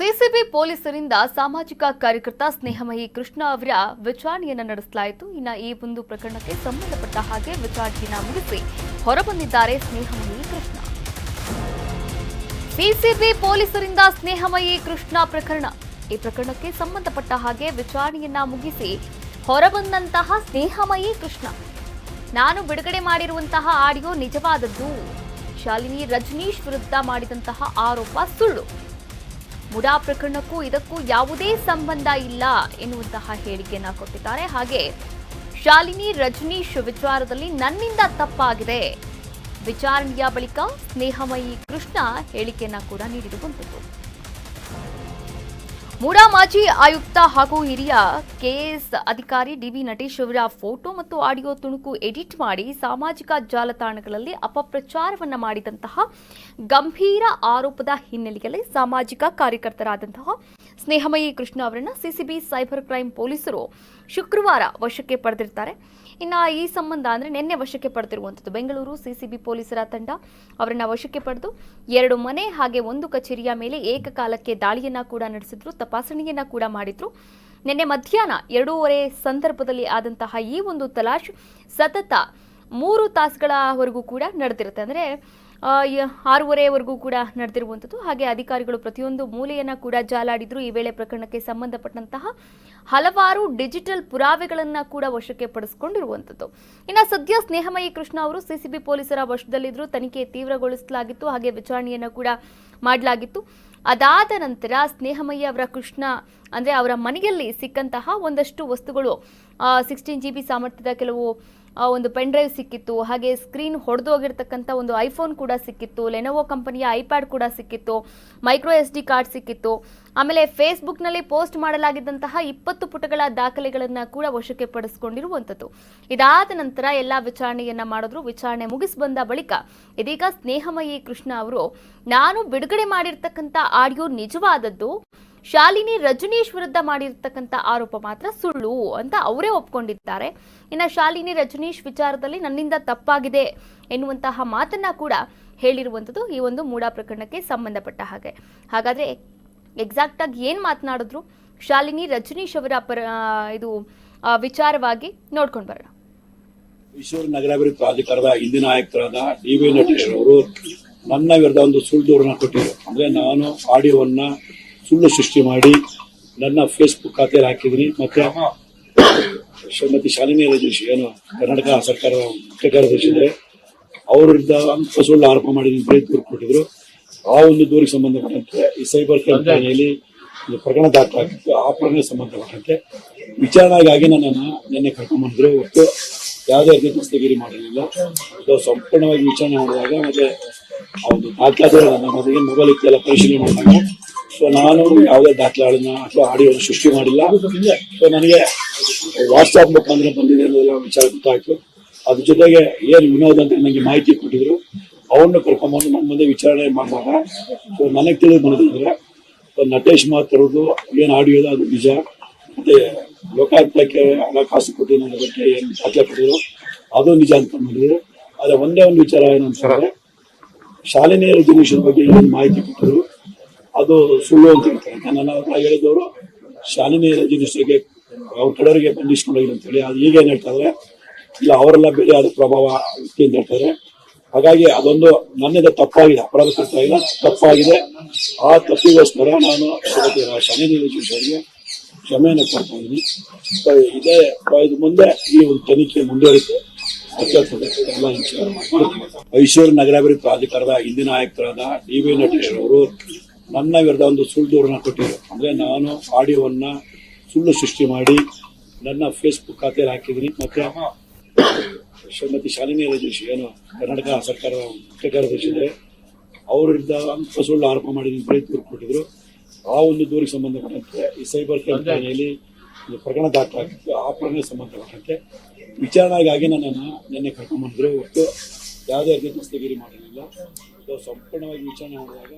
CCB ಪೊಲೀಸರಿಂದ ಸಾಮಾಜಿಕ ಕಾರ್ಯಕರ್ತ ಸ್ನೇಹಮಯಿ ಕೃಷ್ಣ ಅವರ ವಿಚಾರಣೆಯನ್ನು ನಡೆಸಲಾಯಿತು. ಇನ್ನು ಈ ಒಂದು ಪ್ರಕರಣಕ್ಕೆ ಸಂಬಂಧಪಟ್ಟ ಹಾಗೆ ವಿಚಾರಣೆಯನ್ನು ಮುಗಿಸಿ ಹೊರಬಂದಿದ್ದಾರೆ ಸ್ನೇಹಮಯಿ ಕೃಷ್ಣ. ಸಿಸಿಬಿ ಪೊಲೀಸರಿಂದ ಸ್ನೇಹಮಯಿ ಕೃಷ್ಣ ಪ್ರಕರಣ. ಈ ಪ್ರಕರಣಕ್ಕೆ ಸಂಬಂಧಪಟ್ಟ ಹಾಗೆ ವಿಚಾರಣೆಯನ್ನ ಮುಗಿಸಿ ಹೊರಬಂದಂತಹ ಸ್ನೇಹಮಯಿ ಕೃಷ್ಣ, ನಾನು ಬಿಡುಗಡೆ ಮಾಡಿರುವಂತಹ ಆಡಿಯೋ ನಿಜವಾದದ್ದು, ಶಾಲಿನಿ ರಜನೀಶ್ ವಿರುದ್ಧ ಮಾಡಿದಂತಹ ಆರೋಪ ಸುಳ್ಳು, ಮುಡಾ ಪ್ರಕರಣಕ್ಕೂ ಇದಕ್ಕೂ ಯಾವುದೇ ಸಂಬಂಧ ಇಲ್ಲ ಎನ್ನುವಂತಹ ಹೇಳಿಕೆಯನ್ನ ಕೊಟ್ಟಿದ್ದಾರೆ. ಹಾಗೆ ಶಾಲಿನಿ ರಜನೀಶ್ ವಿಚಾರದಲ್ಲಿ ನನ್ನಿಂದ ತಪ್ಪಾಗಿದೆ. ವಿಚಾರಣೆಯ ಬಳಿಕ ಸ್ನೇಹಮಯಿ ಕೃಷ್ಣ ಹೇಳಿಕೆಯನ್ನ ಕೂಡ ನೀಡಿರುವಂಥದ್ದು. ಮುಡಾ ಮಾಜಿ ಆಯುಕ್ತ ಹಾಗೂ ಹಿರಿಯ ಕೆಎಎಸ್ ಅಧಿಕಾರಿ ಡಿಬಿ ನಟೇಶ್ ಅವರ ಫೋಟೋ ಮತ್ತು ಆಡಿಯೋ ತುಣುಕು ಎಡಿಟ್ ಮಾಡಿ ಸಾಮಾಜಿಕ ಜಾಲತಾಣಗಳಲ್ಲಿ ಅಪಪ್ರಚಾರವನ್ನ ಮಾಡಿದಂತಹ ಗಂಭೀರ ಆರೋಪದ ಹಿನ್ನೆಲೆಯಲ್ಲಿ ಸಾಮಾಜಿಕ ಕಾರ್ಯಕರ್ತರಾದಂತಹ ಸ್ನೇಹಮಯಿ ಕೃಷ್ಣ ಅವರನ್ನ ಸಿಸಿಬಿ ಸೈಬರ್ ಕ್ರೈಂ ಪೊಲೀಸರು ಶುಕ್ರವಾರ ವಶಕ್ಕೆ ಪಡೆದಿರ್ತಾರೆ. ಇನ್ನು ಈ ಸಂಬಂಧ ಅಂದ್ರೆ ನಿನ್ನೆ ವಶಕ್ಕೆ ಪಡೆದಿರುವಂಥದ್ದು. ಬೆಂಗಳೂರು ಸಿಸಿಬಿ ಪೊಲೀಸರ ತಂಡ ಅವರನ್ನ ವಶಕ್ಕೆ ಪಡೆದು 2 ಮನೆ ಹಾಗೆ 1 ಕಚೇರಿಯ ಮೇಲೆ ಏಕಕಾಲಕ್ಕೆ ದಾಳಿಯನ್ನ ಕೂಡ ನಡೆಸಿದ್ರು, ತಪಾಸಣೆಯನ್ನ ಕೂಡ ಮಾಡಿದ್ರು. ನಿನ್ನೆ ಮಧ್ಯಾಹ್ನ 2:30 ಸಂದರ್ಭದಲ್ಲಿ ಆದಂತಹ ಈ ಒಂದು ತಲಾಶ್ ಸತತ 3 ತಾಸುಗಳವರೆಗೂ ಕೂಡ ನಡೆದಿರುತ್ತೆ. ಅಂದ್ರೆ 6:30ವರೆಗೂ ಕೂಡ ನಡೆದಿರುವಂಥದ್ದು. ಹಾಗೆ ಅಧಿಕಾರಿಗಳು ಪ್ರತಿಯೊಂದು ಮೂಲೆಯನ್ನ ಕೂಡ ಜಾಲಾಡಿದ್ರು. ಈ ವೇಳೆ ಪ್ರಕರಣಕ್ಕೆ ಸಂಬಂಧಪಟ್ಟಂತಹ ಹಲವಾರು ಡಿಜಿಟಲ್ ಪುರಾವೆಗಳನ್ನ ಕೂಡ ವಶಕ್ಕೆ ಪಡಿಸಿಕೊಂಡಿರುವಂಥದ್ದು. ಇನ್ನು ಸದ್ಯ ಸ್ನೇಹಮಯಿ ಕೃಷ್ಣ ಅವರು ಸಿಸಿಬಿ ಪೊಲೀಸರ ವಶದಲ್ಲಿದ್ರು. ತನಿಖೆ ತೀವ್ರಗೊಳಿಸಲಾಗಿತ್ತು, ಹಾಗೆ ವಿಚಾರಣೆಯನ್ನ ಕೂಡ ಮಾಡಲಾಗಿತ್ತು. ಅದಾದ ನಂತರ ಸ್ನೇಹಮಯಿ ಅವರ ಕೃಷ್ಣ ಅಂದ್ರೆ ಅವರ ಮನೆಯಲ್ಲಿ ಸಿಕ್ಕಂತಹ ಒಂದಷ್ಟು ವಸ್ತುಗಳು, 16 GB ಸಾಮರ್ಥ್ಯದ ಕೆಲವು ಒಂದು ಪೆನ್ ಡ್ರೈವ್ ಸಿಕ್ಕಿತ್ತು, ಹಾಗೆ ಸ್ಕ್ರೀನ್ ಹೊಡೆದು ಹೋಗಿರ್ತಕ್ಕಂಥ ಒಂದು ಐಫೋನ್ ಕೂಡ ಸಿಕ್ಕಿತ್ತು, ಲೆನೋವೋ ಕಂಪನಿಯ ಐಪ್ಯಾಡ್ ಕೂಡ ಸಿಕ್ಕಿತ್ತು, ಮೈಕ್ರೋ SD ಕಾರ್ಡ್ ಸಿಕ್ಕಿತ್ತು. ಆಮೇಲೆ ಫೇಸ್ಬುಕ್ನಲ್ಲಿ ಪೋಸ್ಟ್ ಮಾಡಲಾಗಿದ್ದಂತಹ 20 ಪುಟಗಳ ದಾಖಲೆಗಳನ್ನ ಕೂಡ ವಶಕ್ಕೆ ಪಡಿಸಿಕೊಂಡಿರುವಂಥದ್ದು. ಇದಾದ ನಂತರ ಎಲ್ಲ ವಿಚಾರಣೆಯನ್ನ ಮಾಡಿದ್ರು. ವಿಚಾರಣೆ ಮುಗಿಸಿ ಬಂದ ಬಳಿಕ ಇದೀಗ ಸ್ನೇಹಮಯಿ ಕೃಷ್ಣ ಅವರು, ನಾನು ಬಿಡುಗಡೆ ಮಾಡಿರ್ತಕ್ಕಂಥ ಆಡಿಯೋ ನಿಜವಾದದ್ದು, ಶಾಲಿನಿ ರಜನೀಶ್ ವಿರುದ್ಧ ಮಾಡಿರ್ತಕ್ಕಂಥ ಆರೋಪ ಮಾತ್ರ ಸುಳ್ಳು ಅಂತ ಅವರೇ ಒಪ್ಕೊಂಡಿದ್ದಾರೆ. ಇನ್ನು ಶಾಲಿನಿ ರಜನೀಶ್ ವಿಚಾರದಲ್ಲಿ ನನ್ನಿಂದ ತಪ್ಪಾಗಿದೆ ಎನ್ನುವಂತಹ ಮಾತನ್ನ ಕೂಡ ಹೇಳಿರುವಂಥದ್ದು ಈ ಒಂದು ಮೂಡಾ ಪ್ರಕರಣಕ್ಕೆ ಸಂಬಂಧಪಟ್ಟ ಹಾಗೆ. ಹಾಗಾದ್ರೆ ಎಕ್ಸಾಕ್ಟ್ ಆಗಿ ಏನ್ ಮಾತನಾಡಿದ್ರು ಶಾಲಿನಿ ರಜನೀಶ್ ಅವರ ಇದು ವಿಚಾರವಾಗಿ ನೋಡ್ಕೊಂಡು ಬರೋಣ. ಮೈಸೂರು ನಗರಾಭಿವೃದ್ಧಿ ಪ್ರಾಧಿಕಾರದ ಹಿಂದಿನ ಆಯುಕ್ತರಾದ ಡಿ.ವಿ. ನಟೇಶ್ ಅವರು ನನ್ನ ವಿರುದ್ಧ ಒಂದು ಸುಳ್ಳು ದೂರನ್ನ ಕೊಟ್ಟಿದ್ರು. ಅಂದ್ರೆ ನಾನು ಆಡಿಯೋವನ್ನ ಸುಳ್ಳು ಸೃಷ್ಟಿ ಮಾಡಿ ನನ್ನ ಫೇಸ್ಬುಕ್ ಖಾತೆಯಲ್ಲಿ ಹಾಕಿದ್ದೀನಿ. ಮತ್ತೆ ಶ್ರೀಮತಿ ಶಾಲಿನಿ ರಜನೀಶ್ ಏನು ಕರ್ನಾಟಕ ಸರ್ಕಾರದ ಮುಖ್ಯ ಕಾರ್ಯದರ್ಶಿ ಇದ್ದಾರೆ, ಅವ್ರ ವಿರುದ್ಧ ಸುಳ್ಳು ಆರೋಪ ಮಾಡಿ ದೂರು ಕೊಟ್ಟಿದ್ರು. ಆ ಒಂದು ದೂರಿಗೆ ಸಂಬಂಧಪಟ್ಟಂತೆ ಈ ಸೈಬರ್ ಕ್ರೈಮ್ ಠಾಣೆಯಲ್ಲಿ ಪ್ರಕರಣ ದಾಖಲಾಗಿತ್ತು. ಆ ಪ್ರಕರಣಕ್ಕೆ ಸಂಬಂಧಪಟ್ಟಂತೆ ವಿಚಾರಣೆಗಾಗಿ ನನ್ನನ್ನು ನಿನ್ನೆ ಕರ್ಕೊಂಡ್ಬಂದ್ರು. ಒಟ್ಟು ಯಾವುದೇ ರೀತಿ ದಸ್ತಗಿರಿ ಮಾಡಿರಲಿಲ್ಲ. ಇದು ಸಂಪೂರ್ಣವಾಗಿ ವಿಚಾರಣೆ ಮಾಡಿದಾಗ ಮತ್ತೆ ಒಂದು ದಾಖಲಾತಿ ನನ್ನ ಮನೆಗೆ ಮೊಬೈಲ್ ಇತ್ತೆಲ್ಲ ಪರಿಶೀಲನೆ ಮಾಡಿದಾಗ ಸೊ ನಾನು ಯಾವುದೇ ದಾಖಲೆಗಳನ್ನ ಅಥವಾ ಆಡಿಯೋ ಸೃಷ್ಟಿ ಮಾಡಿಲ್ಲ. ಸೊ ನನಗೆ ವಾಟ್ಸ್ಆಪ್ ಮುಖಾಂತರ ಬಂದಿದೆ ಅನ್ನೋದೆಲ್ಲ ವಿಚಾರ ಗೊತ್ತಾಯ್ತು. ಅದ್ರ ಜೊತೆಗೆ ಏನು ವಿನೋದ್ ಅಂತ ನನಗೆ ಮಾಹಿತಿ ಕೊಟ್ಟಿದ್ರು, ಅವನ್ನ ಕರ್ಕೊಂಡ್ಬಂದು ನಮ್ಮ ಮುಂದೆ ವಿಚಾರಣೆ ಮಾಡಿದಾಗ ಸೊ ನನಗೆ ತಿಳಿದು ಬಂದಿದ್ರೆ ನಟೇಶ್ ಮಾತಾಡೋದು ಏನು ಆಡಿಯೋ ಅದು ನಿಜ, ಮತ್ತೆ ಲೋಕಾಯುಕ್ತಕ್ಕೆ ಹಣಕಾಸು ಕೊಟ್ಟು ನನ್ನ ಬಗ್ಗೆ ಏನು ದಾಖಲೆ ಕೊಟ್ಟಿದ್ರು ಅದು ನಿಜ ಅಂತ ಬಂದಿದ್ರು. ಆದ್ರೆ ಒಂದೇ ಒಂದು ವಿಚಾರ ಏನಂತಂದ್ರೆ ಶಾಲಿನಿ ರಜನೀಶ್ ಬಗ್ಗೆ ಏನು ಮಾಹಿತಿ ಕೊಟ್ಟರು ಅದು ಸುಳ್ಳು ಅಂತ ಹೇಳ್ತಾರೆ. ನನ್ನ ಹತ್ರ ಹೇಳಿದವರು ಶಾಲಿನಿ ರಜನೀಶ್ಗೆ ಅವ್ರ ಕಡೆಯವರಿಗೆ ಬಂಧಿಸ್ಕೊಂಡೋಗಿ ಅಂತ ಹೇಳಿ. ಅದು ಈಗ ಏನ್ ಹೇಳ್ತಾರೆ, ಇಲ್ಲ ಅವರೆಲ್ಲ ಬೇರೆ ಆದ ಪ್ರಭಾವ ವ್ಯಕ್ತಿ ಅಂತ ಹೇಳ್ತಾರೆ. ಹಾಗಾಗಿ ಅದೊಂದು ನನ್ನಿಂದ ತಪ್ಪಾಗಿದೆ, ಅಪರಾಧ ಕೃತ್ಯ ಇಲ್ಲ, ತಪ್ಪಾಗಿದೆ. ಆ ತಪ್ಪಿಗೋಸ್ಕರ ನಾನು ಶಾಲಿನಿ ರಜನೀಶ್ ಅವರಿಗೆ ಕ್ಷಮೆಯನ್ನು ಕೊಡ್ತಾ ಇದ್ದೀನಿ. ಇದೇ ಇದು ಮುಂದೆ ಈ ಒಂದು ತನಿಖೆ ಮುಂದುವರಿತು. ಮೈಸೂರು ನಗರಾಭಿವೃದ್ಧಿ ಪ್ರಾಧಿಕಾರದ ಹಿಂದಿನ ಆಯುಕ್ತರಾದ ಡಿ.ವಿ. ನಟೇಶ್ ಅವರು ನನ್ನ ವಿರುದ್ಧ ಒಂದು ಸುಳ್ಳು ದೂರನ್ನ ಕೊಟ್ಟಿದ್ರು. ಅಂದ್ರೆ ನಾನು ಆಡಿಯೋವನ್ನ ಸುಳ್ಳು ಸೃಷ್ಟಿ ಮಾಡಿ ನನ್ನ ಫೇಸ್ಬುಕ್ ಖಾತೆಯಲ್ಲಿ ಹಾಕಿದ್ದೀನಿ. ಮತ್ತೆ ಶ್ರೀಮತಿ ಶಾಲಿನಿ ರಜನೀಶ್ ಏನು ಕರ್ನಾಟಕ ಸರ್ಕಾರದ ಮುಖ್ಯ ಕಾರ್ಯದರ್ಶಿ ಇದ್ದಾರೆ, ಅವ್ರ ವಿರುದ್ಧ ಸುಳ್ಳು ಆರೋಪ ಮಾಡಿ ದೂರು ಕೊಟ್ಟಿದ್ರು. ಆ ಒಂದು ದೂರಿಗೆ ಸಂಬಂಧಪಟ್ಟಂತೆ ಈ ಸೈಬರ್ ಕ್ರೈಮ್ ಠಾಣೆಯಲ್ಲಿ ಪ್ರಕರಣ ದಾಖಲಾಗಿತ್ತು. ಆ ಪ್ರಕರಣಕ್ಕೆ ಸಂಬಂಧಪಟ್ಟಂತೆ ವಿಚಾರಣೆಗಾಗಿ ನನ್ನನ್ನು ನಿನ್ನೆ ಕರ್ಕೊಂಡ್ಬಂದ್ರು. ಒಟ್ಟು ಯಾವುದೇ ರೀತಿ ದಸ್ತಗಿರಿ ಮಾಡಿರಲಿಲ್ಲ. ಇದು ಸಂಪೂರ್ಣವಾಗಿ ವಿಚಾರಣೆ ಮಾಡಿದಾಗ